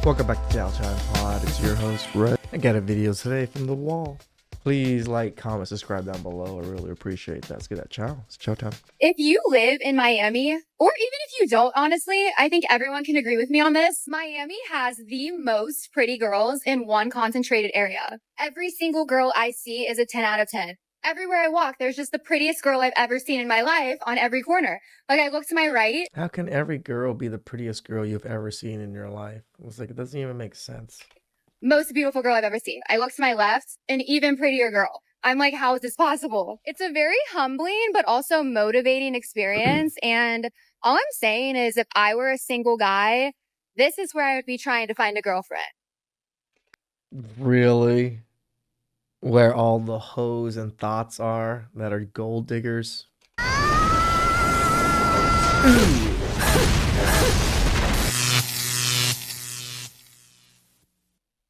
Welcome back to TheChowTimePod. It's your host, Red. I got a video today from the wall. Please like, comment, subscribe down below. I really appreciate that. Let's get that chow. It's chow time. If you live in Miami, or even if you don't, honestly, I think everyone can agree with me on this. Miami has the most pretty girls in one concentrated area. Every single girl I see is a 10 out of 10. Everywhere I walk, there's just the prettiest girl I've ever seen in my life on every corner. Like, I look to my right. How can every girl be the prettiest girl you've ever seen in your life? It's like, it doesn't even make sense. Most beautiful girl I've ever seen. I look to my left, an even prettier girl. I'm like, how is this possible? It's a very humbling, but also motivating experience. And all I'm saying is if I were a single guy, this is where I would be trying to find a girlfriend. Really? Where all the hoes and thoughts are that are gold diggers?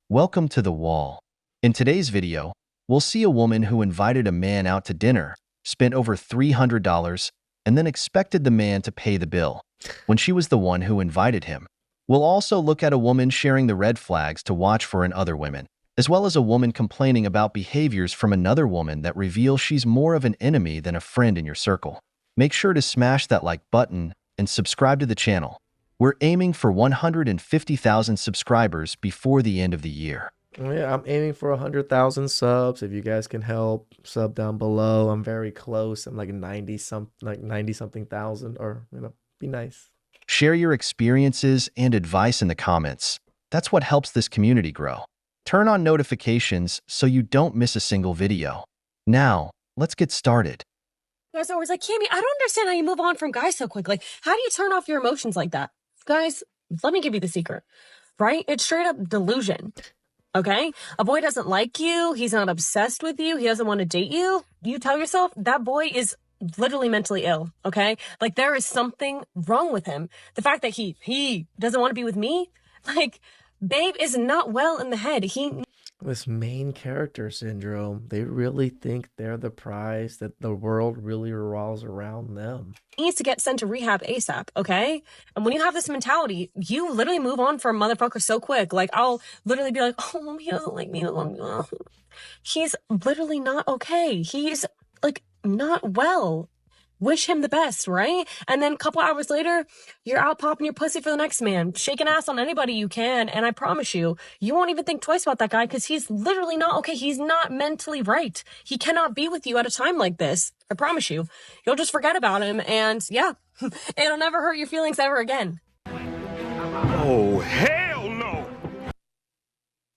Welcome to The Wall. In today's video, we'll see a woman who invited a man out to dinner, spent over $300, and then expected the man to pay the bill when she was the one who invited him. We'll also look at a woman sharing the red flags to watch for in other women, as well as a woman complaining about behaviors from another woman that reveal she's more of an enemy than a friend in your circle. Make sure to smash that like button and subscribe to the channel. We're aiming for 150,000 subscribers before the end of the year. Yeah, I'm aiming for 100,000 subs. If you guys can help, sub down below. I'm very close. I'm like 90 something thousand, or be nice. Share your experiences and advice in the comments. That's what helps this community grow. Turn on notifications so you don't miss a single video. Now, let's get started. Guys are always like, Cammy, I don't understand how you move on from guys so quick. Like, how do you turn off your emotions like that? Guys, let me give you the secret, right? It's straight up delusion, okay? A boy doesn't like you. He's not obsessed with you. He doesn't want to date you. You tell yourself that boy is literally mentally ill, okay? Like, there is something wrong with him. The fact that he doesn't want to be with me, like, babe is not well in the head. This main character syndrome, they really think they're the prize, that the world really revolves around them. Needs to get sent to rehab ASAP, okay? And when you have this mentality, you literally move on from motherfucker so quick. Like, I'll literally be like, oh, he doesn't like me. He's literally not okay. He's, like, not well. Wish him the best, right? And then a couple hours later, you're out popping your pussy for the next man, shaking ass on anybody you can. And I promise you, you won't even think twice about that guy because he's literally not okay. He's not mentally right. He cannot be with you at a time like this. I promise you. You'll just forget about him. And yeah, it'll never hurt your feelings ever again. Oh, hell no!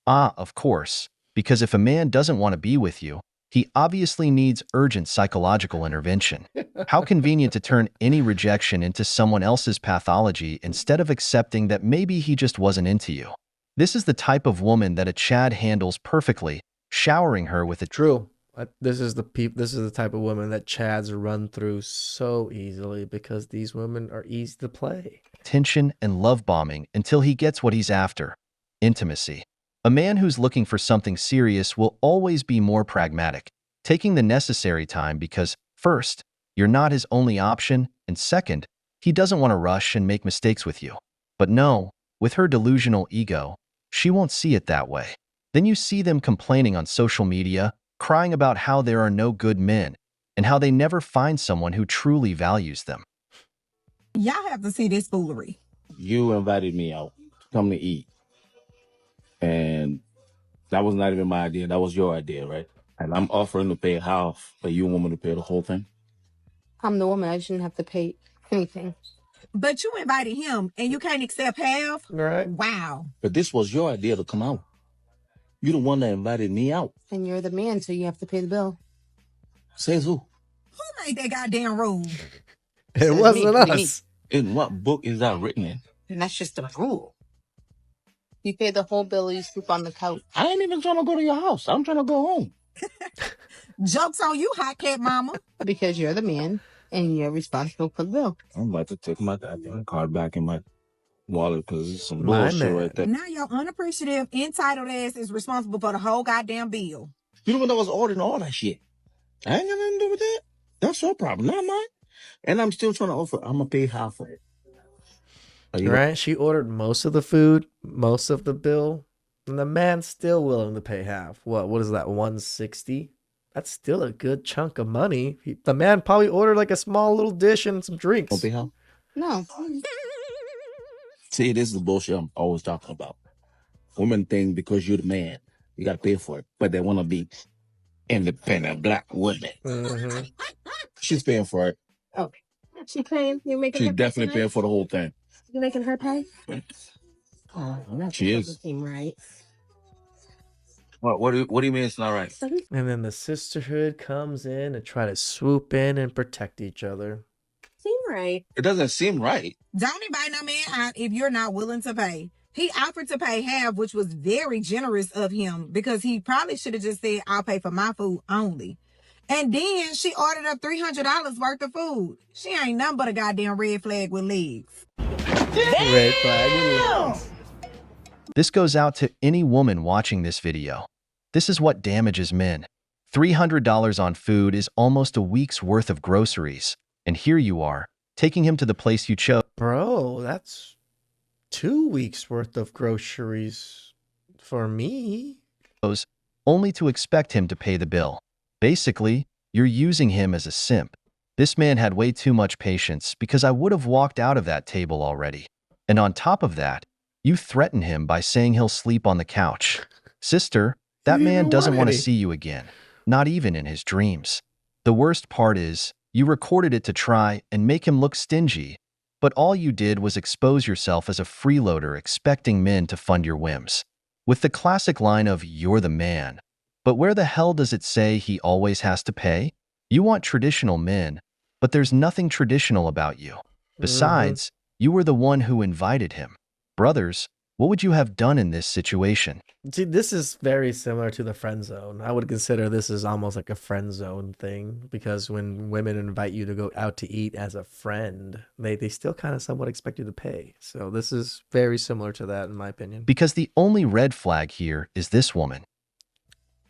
Ah, of course. Because if a man doesn't want to be with you, he obviously needs urgent psychological intervention. How convenient to turn any rejection into someone else's pathology instead of accepting that maybe he just wasn't into you. This is the type of woman that a Chad handles perfectly, showering her with a True. This is the type of woman that Chads run through so easily because these women are easy to play. tension and love bombing until he gets what he's after: intimacy. A man who's looking for something serious will always be more pragmatic, taking the necessary time because, first, you're not his only option, and second, he doesn't want to rush and make mistakes with you. But no, with her delusional ego, she won't see it that way. Then you see them complaining on social media, crying about how there are no good men, and how they never find someone who truly values them. Y'all have to see this foolery. You invited me out to come to eat. And that was not even my idea. That was your idea, right? And I'm offering to pay half, but you want me to pay the whole thing? I'm the woman. I shouldn't have to pay anything. But you invited him and you can't accept half? Right. Wow. But this was your idea to come out. You're the one that invited me out. And you're the man, so you have to pay the bill. Says who? Who made that goddamn rule? It wasn't us. In what book is that written in? And that's just a rule. You pay the whole bill, you sleep on the couch. I ain't even trying to go to your house. I'm trying to go home. Joke's on you, hot cat mama. Because you're the man and you're responsible for the bill. I'm about to take my goddamn card back in my wallet because it's some My bullshit man. right there. Now your unappreciative, entitled ass is responsible for the whole goddamn bill. You the one that was ordering all that shit. I ain't got nothing to do with that. That's your problem, not mine. And I'm still trying to offer, I'm going to pay half of it. Are you Right? She ordered most of the food, most of the bill, and the man's still willing to pay half. What is that, 160? That's still a good chunk of money. The man probably ordered like a small little dish and some gonna pay drinks. half? No. See, this is the bullshit I'm always talking about. Women think because you're the man, you gotta pay for it, but they wanna be independent black women. Hmm. She's paying for it. Oh, she paying? You're making She's her definitely pay paying for the whole thing. You making her pay? Oh, that She doesn't is. seem right. What do you mean it's not right? And then the sisterhood comes in and try to swoop in and protect each other. Seem right. It doesn't seem right. Don't invite no man out if you're not willing to pay. He offered to pay half, which was very generous of him because he probably should have just said, I'll pay for my food only. And then she ordered up $300 worth of food. She ain't nothing but a goddamn red flag with legs. Red flag with legs. This goes out to any woman watching this video. This is what damages men. $300 on food is almost a week's worth of groceries. And here you are, taking him to the place you chose. Bro, that's 2 weeks worth of groceries for me. Only to expect him to pay the bill. Basically, you're using him as a simp. This man had way too much patience because I would have walked out of that table already. And on top of that, you threaten him by saying he'll sleep on the couch. Sister, that man doesn't want to see you again, not even in his dreams. The worst part is, you recorded it to try and make him look stingy, but all you did was expose yourself as a freeloader expecting men to fund your whims. With the classic line of, "You're the man." But where the hell does it say he always has to pay? You want traditional men, but there's nothing traditional about you. Besides, you were the one who invited him. Brothers, what would you have done in this situation? See, this is very similar to the friend zone. I would consider this is almost like a friend zone thing because when women invite you to go out to eat as a friend, they still kind of somewhat expect you to pay. So this is very similar to that in my opinion. Because the only red flag here is this woman.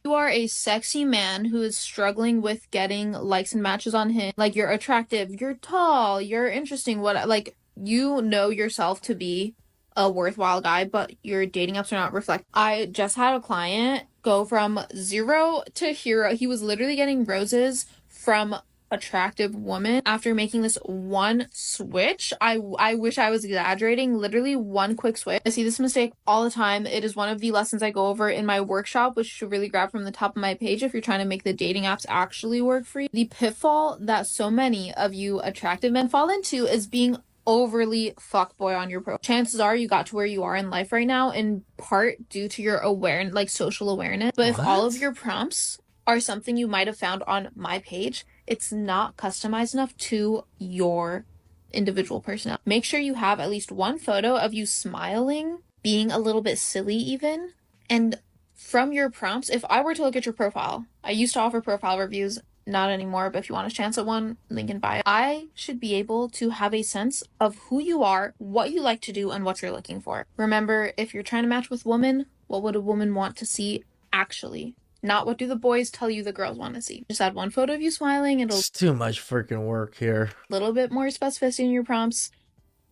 You are a sexy man who is struggling with getting likes and matches on him. Like, you're attractive, you're tall, you're interesting, like, you know yourself to be a worthwhile guy, but your dating apps are not reflect. I just had a client go from 0 to hero. He was literally getting roses from attractive woman after making this one switch. I wish I was exaggerating. Literally one quick switch. I see this mistake all the time. It is one of the lessons I go over in my workshop, which you should really grab from the top of my page if you're trying to make the dating apps actually work for you. The pitfall that so many of you attractive men fall into is being overly fuckboy on your profile. Chances are you got to where you are in life right now in part due to your awareness, like social awareness. But if all of your prompts are something you might have found on my page, it's not customized enough to your individual personality. Make sure you have at least one photo of you smiling, being a little bit silly even. And from your prompts, if I were to look at your profile, I used to offer profile reviews, not anymore, but if you want a chance at one, link in bio. I should be able to have a sense of who you are, what you like to do, and what you're looking for. Remember, if you're trying to match with women, what would a woman want to see actually? Not what do the boys tell you the girls want to see. Just add one photo of you smiling and It's too much freaking work here. a little bit more specificity in your prompts.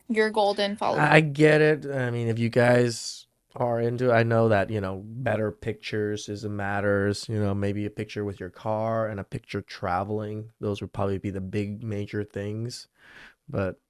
You're golden. Follow. I get it. I mean, if you guys are into it, I know that, better pictures is a matters, maybe a picture with your car and a picture traveling. Those would probably be the big major things. But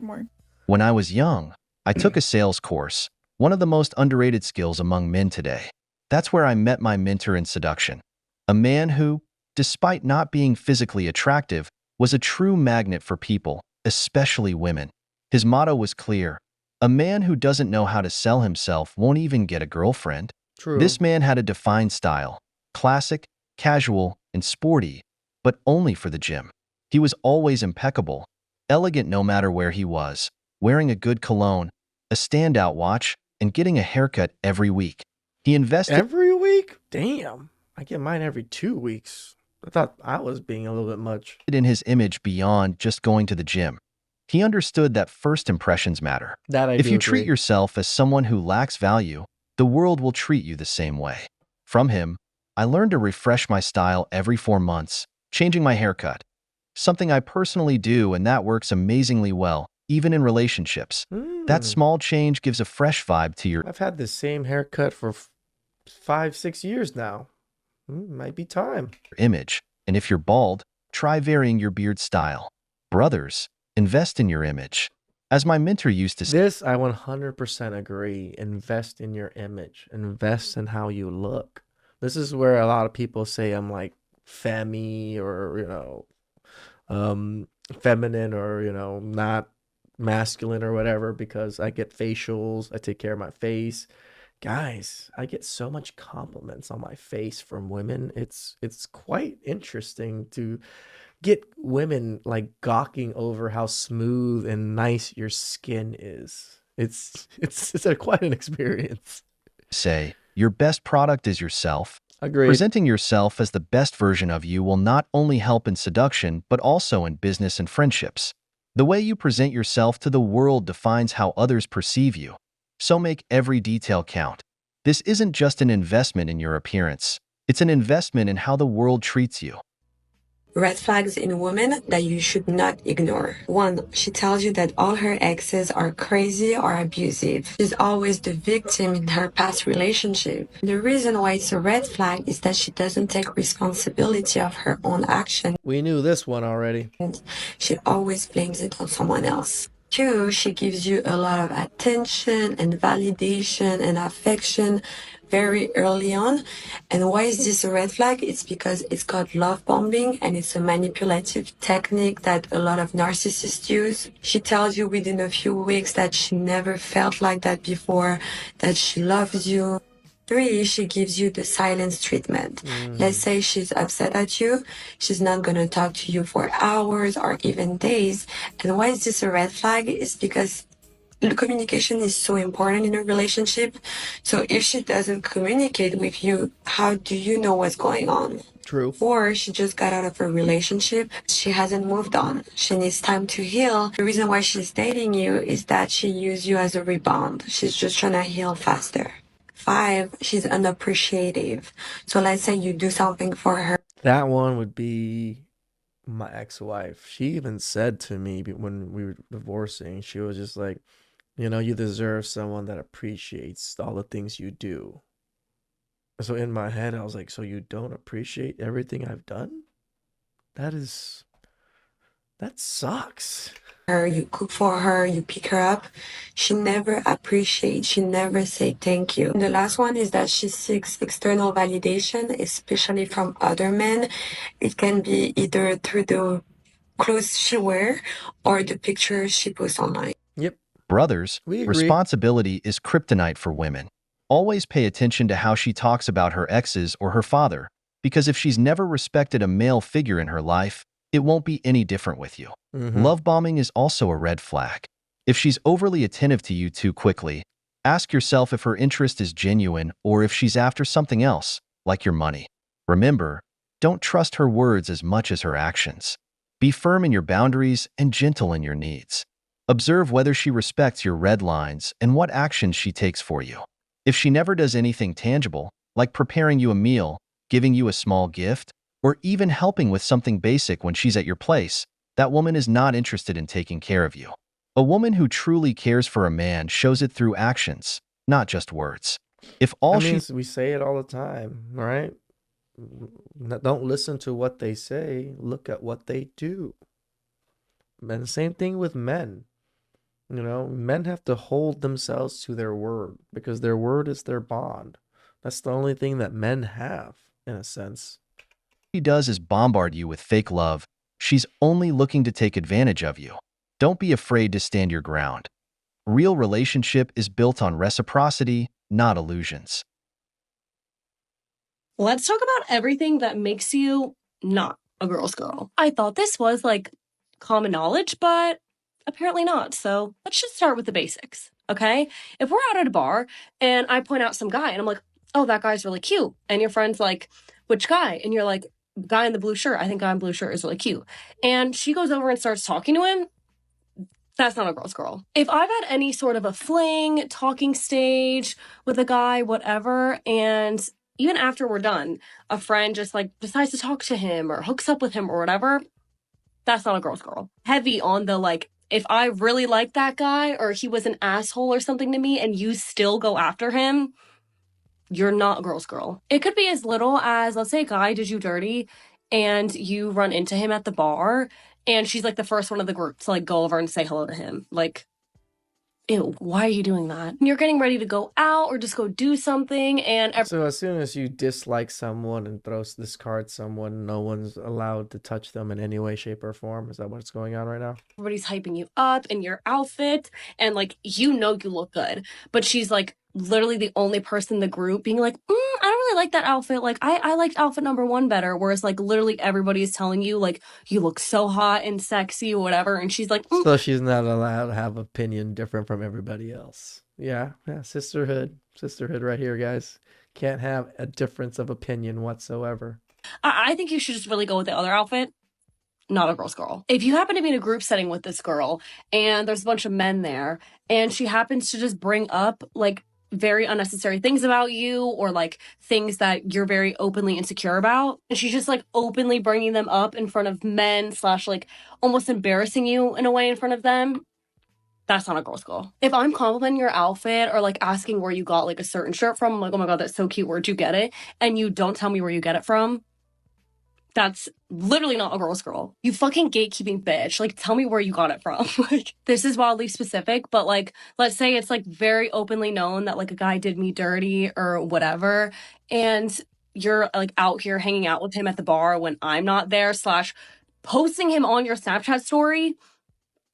More. When I was young, I took a sales course, one of the most underrated skills among men today. That's where I met my mentor in seduction, a man who, despite not being physically attractive, was a true magnet for people, especially women. His motto was clear: a man who doesn't know how to sell himself won't even get a girlfriend. true. This man had a defined style, classic, casual, and sporty, but only for the gym. He was always impeccable, elegant no matter where he was, wearing a good cologne, a standout watch, and getting a haircut every week. He invested Every week? Damn. I get mine every 2 weeks. I thought I was being a little bit much. in his image beyond just going to the gym. He understood that first impressions matter. That I If do you treat agree. yourself as someone who lacks value, the world will treat you the same way. From him, I learned to refresh my style every 4 months, changing my haircut. Something I personally do, and that works amazingly well. even in relationships. That small change gives a fresh vibe to your I've had the same haircut for 5, 6 years now. Might be time. image. And if you're bald, try varying your beard style. Brothers, invest in your image. As my mentor used to say, This I 100% agree. Invest in your image. Invest in how you look. This is where a lot of people say I'm like femmy or, feminine or, not masculine or whatever because I get facials. I take care of my face. Guys, I get so much compliments on my face from women. It's quite interesting to get women like gawking over how smooth and nice your skin is. It's quite an experience. say, your best product is yourself. Agreed. Presenting yourself as the best version of you will not only help in seduction, but also in business and friendships. The way you present yourself to the world defines how others perceive you. So make every detail count. This isn't just an investment in your appearance. It's an investment in how the world treats you. Red flags in women that you should not ignore. 1. She tells you that all her exes are crazy or abusive. She's always the victim in her past relationship. The reason why it's a red flag is that she doesn't take responsibility of her own actions. We knew this one already. She always blames it on someone else. 2, she gives you a lot of attention and validation and affection very early on. And why is this a red flag? It's because it's called love bombing and it's a manipulative technique that a lot of narcissists use. She tells you within a few weeks that she never felt like that before, that she loves you. 3, she gives you the silence treatment. Let's say she's upset at you. She's not going to talk to you for hours or even days. And why is this a red flag? It's because the communication is so important in a relationship. So if she doesn't communicate with you, how do you know what's going on? True. 4, she just got out of a relationship. She hasn't moved on. She needs time to heal. The reason why she's dating you is that she used you as a rebound. She's just trying to heal faster. 5, she's unappreciative. So let's say you do something for her. That one would be my ex-wife. She even said to me when we were divorcing, she was just like, you deserve someone that appreciates all the things you do. So in my head, I was like, so you don't appreciate everything I've done? That sucks. You cook for her, you pick her up. She never appreciates, she never say thank you. And the last one is that she seeks external validation, especially from other men. It can be either through the clothes she wears or the pictures she posts online. Yep. Brothers, We agree. responsibility is kryptonite for women. Always pay attention to how she talks about her exes or her father, because if she's never respected a male figure in her life, it won't be any different with you. Love bombing is also a red flag. If she's overly attentive to you too quickly, ask yourself if her interest is genuine or if she's after something else, like your money. Remember, don't trust her words as much as her actions. Be firm in your boundaries and gentle in your needs. Observe whether she respects your red lines and what actions she takes for you. If she never does anything tangible, like preparing you a meal, giving you a small gift, or even helping with something basic when she's at your place, that woman is not interested in taking care of you. A woman who truly cares for a man shows it through actions, not just words. If all we say it all the time, right? Don't listen to what they say, look at what they do. And the same thing with men. Men have to hold themselves to their word because their word is their bond. That's the only thing that men have, in a sense. she does is bombard you with fake love, she's only looking to take advantage of you. Don't be afraid to stand your ground. Real relationship is built on reciprocity, not illusions. Let's talk about everything that makes you not a girl's girl. I thought this was like common knowledge, but apparently not. So let's just start with the basics, okay? If we're out at a bar and I point out some guy and I'm like, oh, that guy's really cute. And your friend's like, which guy? And you're like, guy in the blue shirt. I think guy in the blue shirt is really cute. And she goes over and starts talking to him. That's not a girl's girl. If I've had any sort of a fling, talking stage with a guy, whatever, and even after we're done, a friend just like decides to talk to him or hooks up with him or whatever, that's not a girl's girl. Heavy on the like if I really like that guy or he was an asshole or something to me and you still go after him, you're not a girl's girl. It could be as little as, let's say a guy did you dirty and you run into him at the bar and she's like the first one of the group to like go over and say hello to him. Like, ew, why are you doing that? You're getting ready to go out or just go do something and So as soon as you dislike someone and discard someone, no one's allowed to touch them in any way, shape, or form. Is that what's going on right now? everybody's hyping you up in your outfit and like you look good, but she's like literally the only person in the group being like, I don't really like that outfit, like I liked outfit number 1 better, whereas like literally everybody is telling you like you look so hot and sexy or whatever, and she's like, So she's not allowed to have opinion different from everybody else. Yeah, sisterhood right here, guys. Can't have a difference of opinion whatsoever. I think you should just really go with the other outfit. Not a girl's girl. If you happen to be in a group setting with this girl and there's a bunch of men there and she happens to just bring up like very unnecessary things about you or like things that you're very openly insecure about, and she's just like openly bringing them up in front of men / like almost embarrassing you in a way in front of them, that's not a girl's girl. If I'm complimenting your outfit or like asking where you got like a certain shirt from, I'm like, oh my God, that's so cute, where'd you get it? And you don't tell me where you get it from, that's literally not a girl's girl. You fucking gatekeeping bitch. Like, tell me where you got it from. Like, this is wildly specific, but like, let's say it's like very openly known that like a guy did me dirty or whatever, and you're like out here hanging out with him at the bar when I'm not there / posting him on your Snapchat story.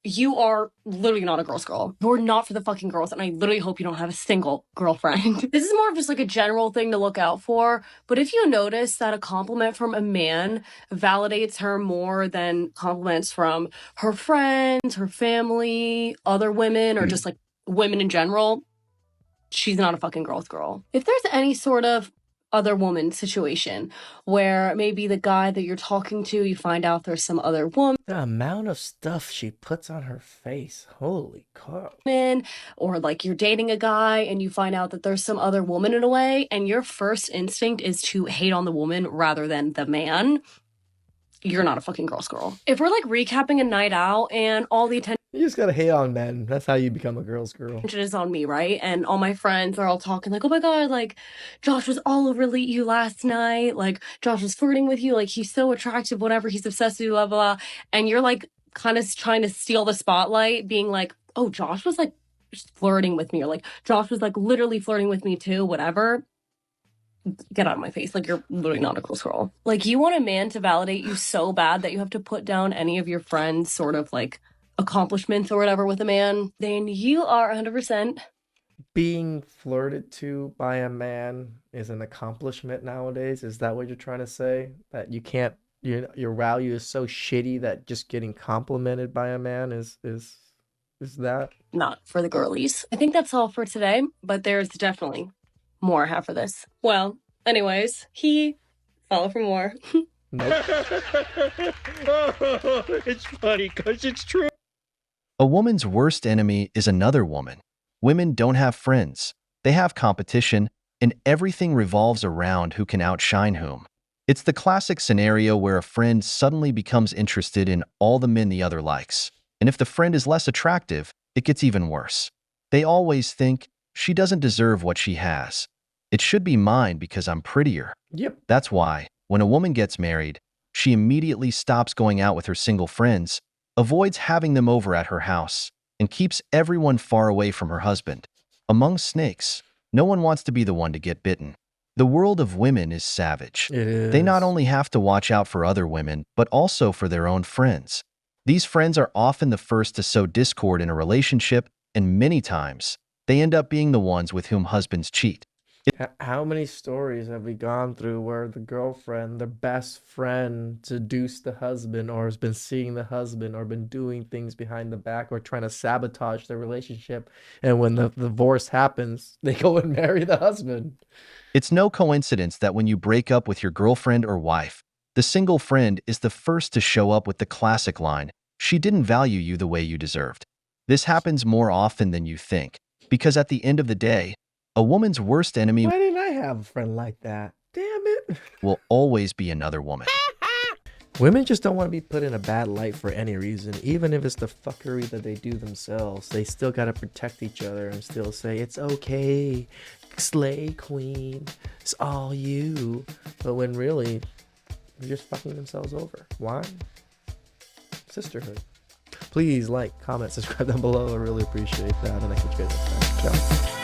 You are literally not a girl's girl. You're not for the fucking girls, and I literally hope you don't have a single girlfriend. This is more of just like a general thing to look out for, but if you notice that a compliment from a man validates her more than compliments from her friends, her family, other women, or just like women in general, she's not a fucking girl's girl. If there's any sort of other woman situation where maybe the guy that you're talking to, you find out there's some other woman, The amount of stuff she puts on her face. Holy cow. or like you're dating a guy and you find out that there's some other woman in a way, and your first instinct is to hate on the woman rather than the man, you're not a fucking girl's girl. If we're like recapping a night out and all the attention You just gotta hate on men. That's how you become a girl's girl. is on me, right? And all my friends are all talking like, oh my God, like Josh was all over you last night. Like Josh was flirting with you. Like he's so attractive, whatever. He's obsessed with you, blah, blah, blah. And you're like kind of trying to steal the spotlight, being like, oh, Josh was like flirting with me. Or like Josh was like literally flirting with me too, whatever. Get out of my face. Like, you're literally not a girl's girl. Like, you want a man to validate you so bad that you have to put down any of your friends' sort of like accomplishments or whatever with a man, then you are 100%. Being flirted to by a man is an accomplishment nowadays. Is that what you're trying to say? That you can't, your value is so shitty that just getting complimented by a man is that? Not for the girlies. I think that's all for today, but there's definitely more I have for this. Well, anyways, follow for more. Nope. It's funny because it's true. A woman's worst enemy is another woman. Women don't have friends. They have competition, and everything revolves around who can outshine whom. It's the classic scenario where a friend suddenly becomes interested in all the men the other likes. And if the friend is less attractive, it gets even worse. They always think, she doesn't deserve what she has. It should be mine because I'm prettier. Yep. That's why, when a woman gets married, she immediately stops going out with her single friends, avoids having them over at her house, and keeps everyone far away from her husband. Among snakes, no one wants to be the one to get bitten. The world of women is savage. It is. They not only have to watch out for other women, but also for their own friends. These friends are often the first to sow discord in a relationship, and many times, they end up being the ones with whom husbands cheat. How many stories have we gone through where the girlfriend, the best friend, seduced the husband or has been seeing the husband or been doing things behind the back or trying to sabotage the relationship, and when the divorce happens, they go and marry the husband? It's no coincidence that when you break up with your girlfriend or wife, the single friend is the first to show up with the classic line, "She didn't value you the way you deserved." This happens more often than you think, because at the end of the day, a woman's worst enemy Why didn't I have a friend like that? Damn it. will always be another woman. Women just don't want to be put in a bad light for any reason. Even if it's the fuckery that they do themselves, they still got to protect each other and still say, it's okay, slay queen, it's all you. But when really, they're just fucking themselves over. Why? Sisterhood. Please like, comment, subscribe down below. I really appreciate that. And I catch you guys next time. Ciao.